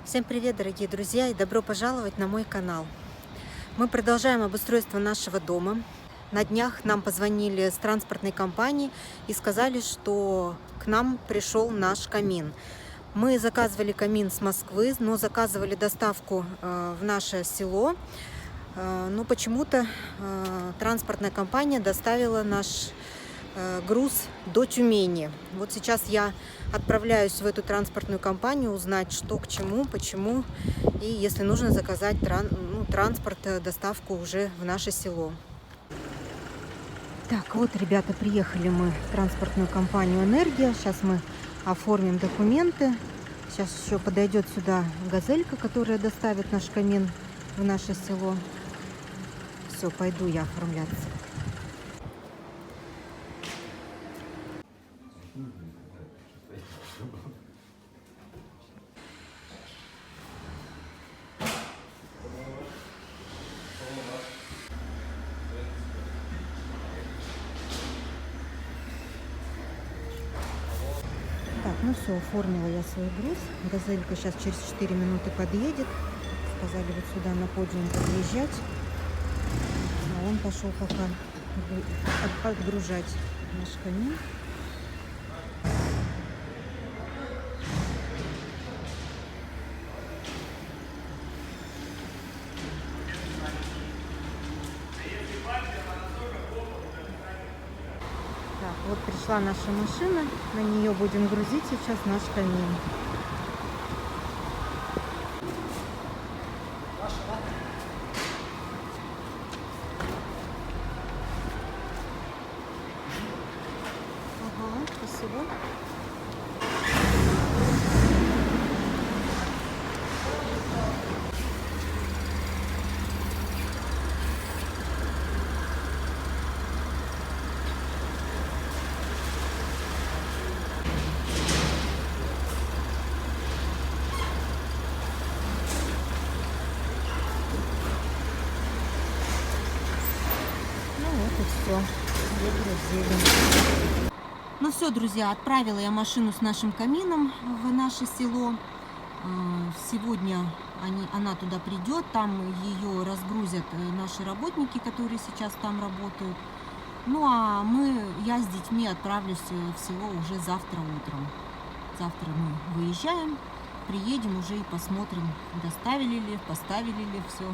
Всем привет, дорогие друзья, и добро пожаловать на мой канал. Мы продолжаем обустройство нашего дома. На днях нам позвонили с транспортной компании и сказали, что к нам пришел наш камин. Мы заказывали камин с Москвы, но заказывали доставку в наше село. Но почему-то транспортная компания доставила наш груз до Тюмени. Вот сейчас я отправляюсь в эту транспортную компанию узнать, что к чему, почему, и если нужно заказать транспорт, доставку уже в наше село. Так, вот, ребята, приехали мы в транспортную компанию «Энергия». Сейчас мы оформим документы. Сейчас еще подойдет сюда газелька, которая доставит наш камин в наше село. Все, пойду я оформляться. Так, ну все, оформила я свой груз. Газелька сейчас через 4 минуты подъедет. Сказали вот сюда на подиум подъезжать. А он пошел пока отгружать наш камин. Так, вот пришла наша машина. На нее будем грузить сейчас наш камин. Ага, спасибо. Ну вот и все. Выгрузили. Ну все, друзья, отправила я машину с нашим камином в наше село. Сегодня она туда придет, там ее разгрузят наши работники, которые сейчас там работают. Ну а я с детьми отправлюсь в село уже завтра утром. Завтра мы выезжаем, приедем уже и посмотрим, доставили ли, поставили ли все.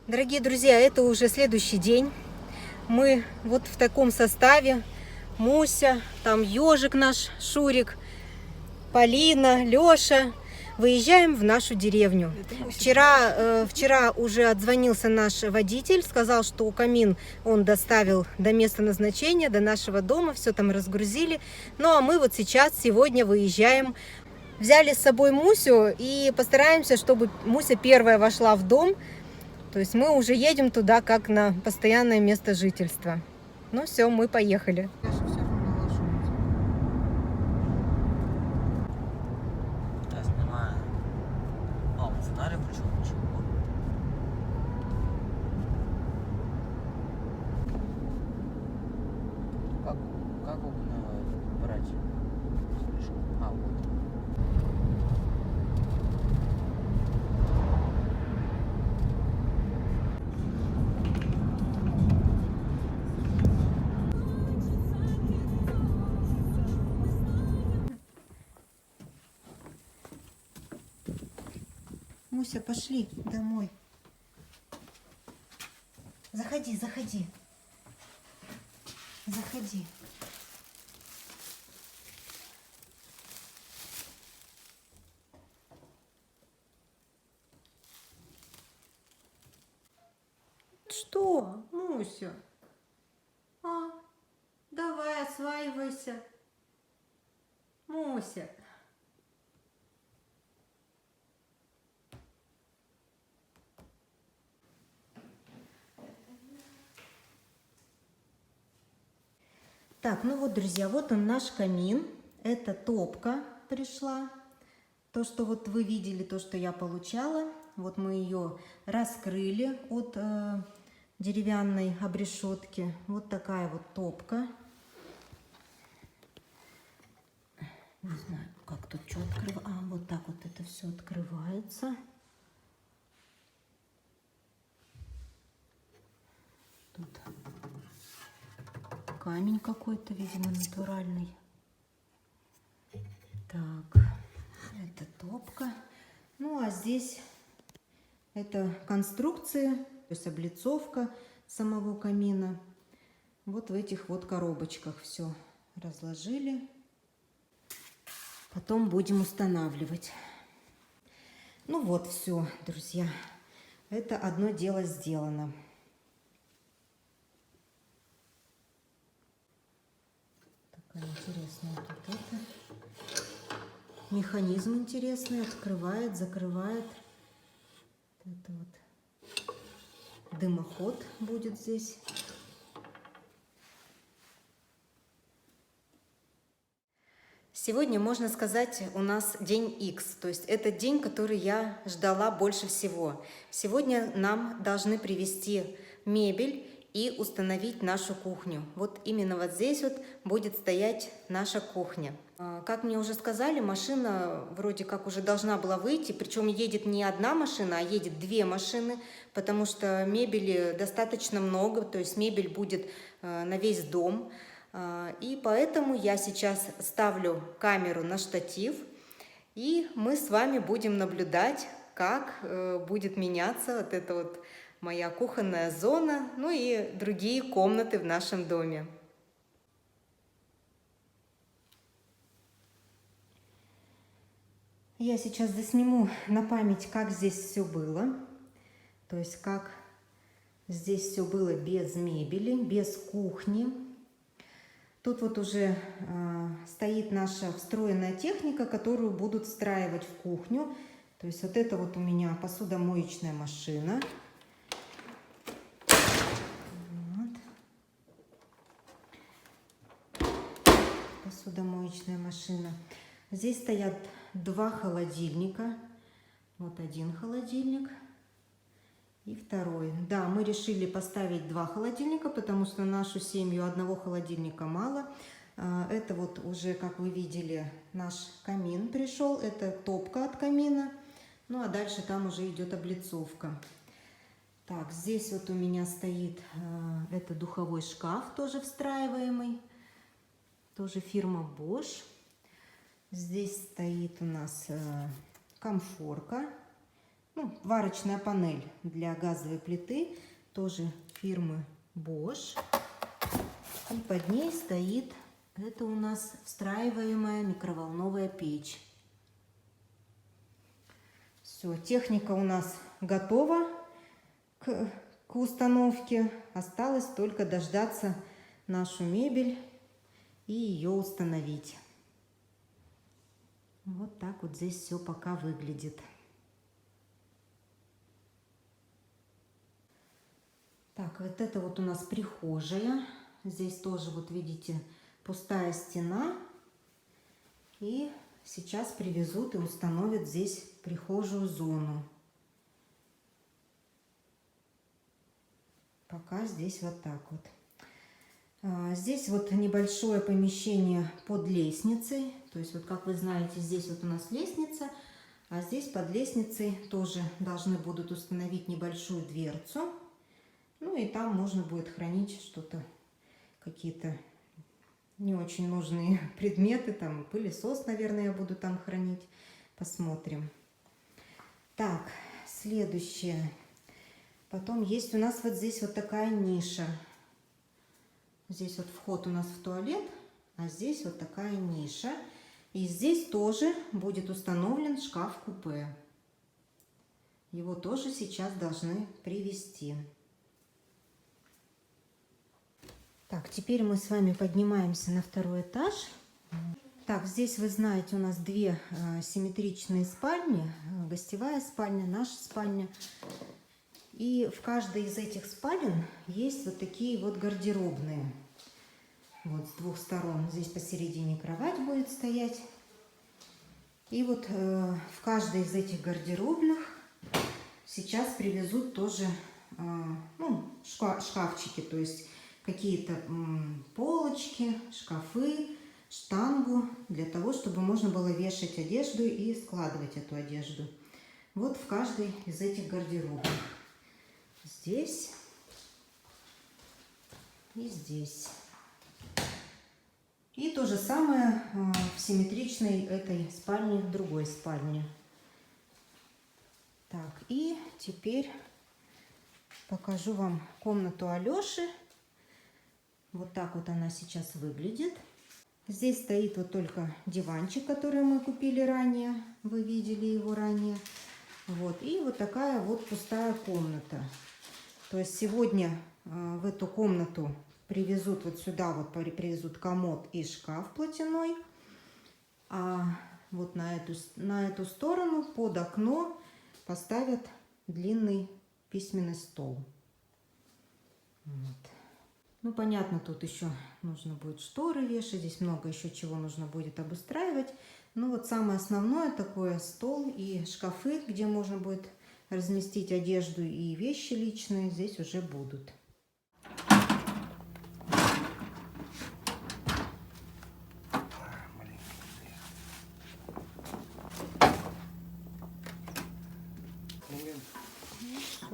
Дорогие друзья, это уже следующий день. Мы вот в таком составе. Муся, там ежик наш, Шурик, Полина, Леша. Выезжаем в нашу деревню. Вчера уже отзвонился наш водитель, сказал, что камин он доставил до места назначения, до нашего дома, все там разгрузили. Ну а мы вот сегодня выезжаем. Взяли с собой Мусю и постараемся, чтобы Муся первая вошла в дом. То есть мы уже едем туда как на постоянное место жительства. Ну все, мы поехали. Как брать? А, вот. Муся, пошли домой. Заходи, заходи. Заходи. Что, Муся? Давай осваивайся. Муся. Так, ну вот, друзья, вот он наш камин. Это топка пришла. То, что вот вы видели, то, что я получала. Вот мы ее раскрыли от деревянной обрешетки. Вот такая вот топка. Не знаю, как тут что открывать. Вот так вот это это все открывается. Тут камень какой-то, видимо, натуральный. Так, это топка. Ну, а здесь это конструкция, то есть облицовка самого камина. Вот в этих вот коробочках все разложили. Потом будем устанавливать. Ну вот, все, друзья. Это одно дело сделано. Такая интересная тут это. Механизм интересный. Открывает, закрывает. Это вот дымоход будет здесь. Сегодня, можно сказать, у нас день X, то есть это день, который я ждала больше всего. Сегодня нам должны привезти мебель и установить нашу кухню. Вот именно вот здесь вот будет стоять наша кухня. Как мне уже сказали, машина вроде как уже должна была выйти, причем едет не одна машина, а едет две машины, потому что мебели достаточно много, то есть мебель будет на весь дом. И поэтому я сейчас ставлю камеру на штатив, и мы с вами будем наблюдать, как будет меняться вот эта вот моя кухонная зона, ну и другие комнаты в нашем доме. Я сейчас засниму на память, как здесь все было, то есть как здесь все было без мебели, без кухни. Тут вот уже стоит наша встроенная техника, которую будут встраивать в кухню. То есть вот это вот у меня посудомоечная машина. Вот. Посудомоечная машина. Здесь стоят два холодильника. Вот один холодильник и второй. Да, мы решили поставить два холодильника, потому что нашу семью одного холодильника мало. Это вот уже, как вы видели, наш камин пришел. Это топка от камина. Ну, а дальше там уже идет облицовка. Так, здесь вот у меня стоит это духовой шкаф, тоже встраиваемый. Тоже фирма Bosch. Здесь стоит у нас комфорка. Ну, варочная панель для газовой плиты, тоже фирмы Bosch. И под ней стоит, это у нас встраиваемая микроволновая печь. Все, техника у нас готова к установке. Осталось только дождаться нашу мебель и ее установить. Вот так вот здесь все пока выглядит. Так, вот это вот у нас прихожая. Здесь тоже, вот видите, пустая стена. И сейчас привезут и установят здесь прихожую зону. Пока здесь вот так вот. Здесь вот небольшое помещение под лестницей. То есть, вот как вы знаете, здесь вот у нас лестница. А здесь под лестницей тоже должны будут установить небольшую дверцу. Ну и там можно будет хранить что-то, какие-то не очень нужные предметы. Там пылесос, наверное, я буду там хранить. Посмотрим. Так, следующее. Потом есть у нас вот здесь вот такая ниша. Здесь вот вход у нас в туалет, а здесь вот такая ниша. И здесь тоже будет установлен шкаф-купе. Его тоже сейчас должны привезти. Так, теперь мы с вами поднимаемся на второй этаж. Так, здесь, вы знаете, у нас две симметричные спальни. Гостевая спальня, наша спальня. И в каждой из этих спален есть вот такие вот гардеробные. Вот с двух сторон. Здесь посередине кровать будет стоять. И вот в каждой из этих гардеробных сейчас привезут тоже ну, шкафчики, то есть какие-то полочки, шкафы, штангу для того, чтобы можно было вешать одежду и складывать эту одежду. Вот в каждой из этих гардеробов. Здесь и здесь. И то же самое в симметричной этой спальне, в другой спальне. Так, и теперь покажу вам комнату Алёши. Вот так вот она сейчас выглядит. Здесь стоит вот только диванчик, который мы купили ранее. Вы видели его ранее. Вот. И вот такая вот пустая комната. То есть сегодня в эту комнату привезут вот сюда, вот привезут комод и шкаф платяной. А вот на эту сторону под окно поставят длинный письменный стол. Вот. Ну, понятно, тут еще нужно будет шторы вешать, здесь много еще чего нужно будет обустраивать. Ну, вот самое основное такое: стол и шкафы, где можно будет разместить одежду и вещи личные, здесь уже будут.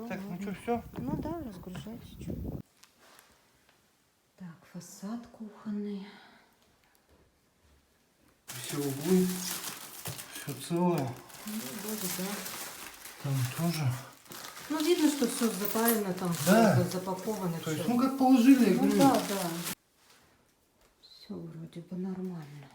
Так, ну что, все? Ну да, разгружайте. Чё. Так, фасад кухонный. Все углы, все целое. Ну, вроде да. Там тоже. Ну, видно, что все запаяно, там Да. всё запаковано. То есть, всё. ну как положили, я Ну говорю. да, да. Все вроде бы нормально.